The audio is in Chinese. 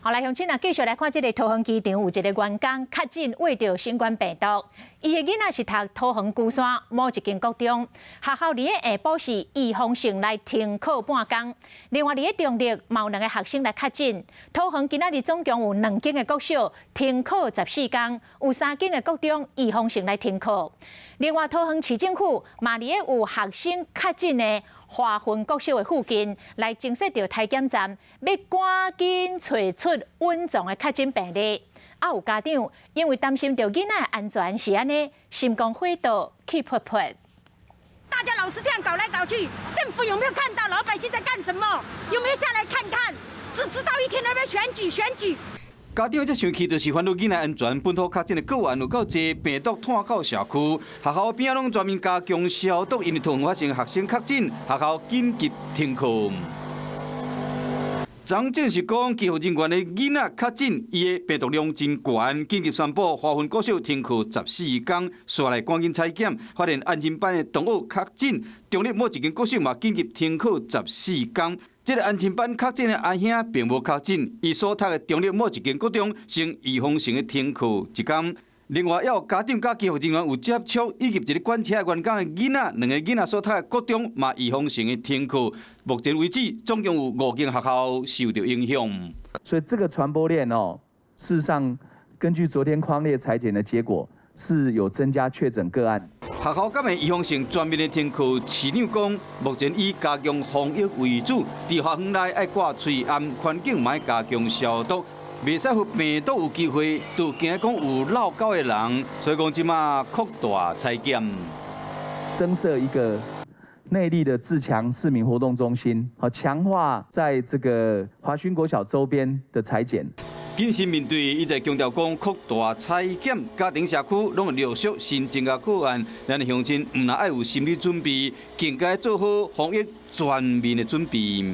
好，来，乡亲啊，继续来看这个桃园机场有一个员工确诊患着新冠病毒，伊的囡仔是读桃园龟山某一间国中，学校伫个下晡时预防性来停课半天。另外，伫个中立嘛有2个学生来确诊，桃园今仔日总共有2间的国小停课14天，有3间的国中预防性来停课。另外，桃园市政府嘛伫个有学生确诊的华分国小的附近来증设着体检站，要赶紧找出稳重的确诊病例。啊，有家长因为担心着囡仔安全是安尼，心肝火热气噗噗。大家老是这样搞来搞去，政府有没有看到老百姓在干什么？有没有下来看看？只知道一天在那边选举。家长则生气，就是烦恼囡仔安全，本土确诊的个案有够侪，病毒传到社区，学校边拢专门加强消毒，因为桃园发生学生确诊，学校紧急停课。张正是讲，医护人员的囡仔确诊，伊的病毒量真悬，紧急宣布华分国小停课14天，刷来赶紧采检，发现安亲班的同学确诊，中立某一间国小嘛紧急停课14天。这个安亲班确诊的阿兄并无确诊，伊所读的中立某一间国中先预防性的停课1天。另外，也有家长甲医护人员有接触，以及一个管车的员工的囡仔，2个囡仔所读的国中嘛预防性的停课。目前为止，总共有5间学校受到影响。所以这个传播链事实上根据昨天匡列裁剪的结果，是有增加确诊个案。学校敢会预防性全面的停课，市长讲，目前以加强防疫为主，伫学校内爱挂喙罨，环境嘛要加强消毒。袂使互病毒有机会，就惊讲有闹交的人，所以讲即马扩大采检，增设一个内坜的自强市民活动中心，好强化在这个华勋国小周边的采检。谨慎面对，伊在强调讲扩大采检，家庭社区拢会陆续新增加个案，咱的乡亲唔但爱有心理准备，更该做好防疫全面的准备。